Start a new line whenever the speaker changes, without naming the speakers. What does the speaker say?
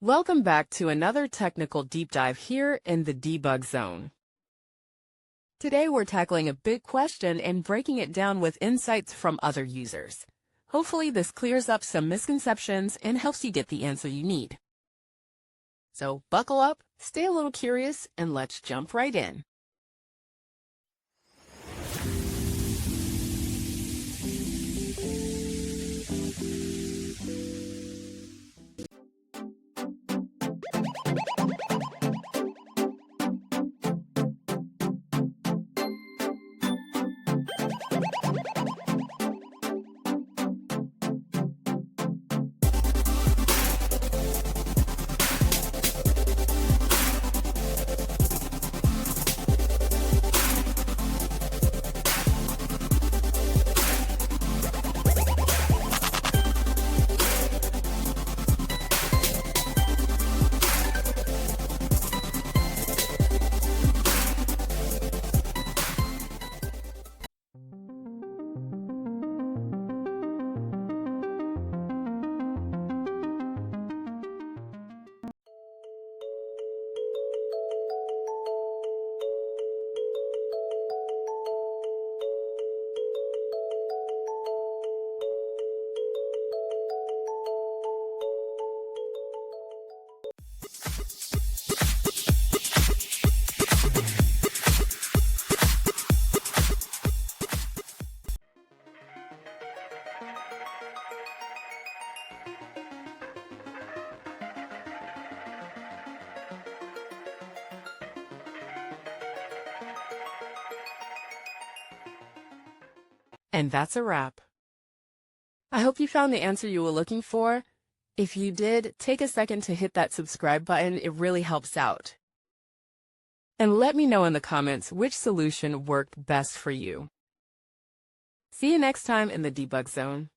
Welcome back to another technical deep dive here in the debug zone. Today we're tackling a big question and breaking it down with insights from other users. Hopefully this clears up some misconceptions and helps you get the answer you need. So buckle up, stay a little curious, and let's jump right in. And that's a wrap. I hope you found the answer you were looking for. If you did, take a second to hit that subscribe button. It really helps out. And let me know in the comments which solution worked best for you. See you next time in the debug zone.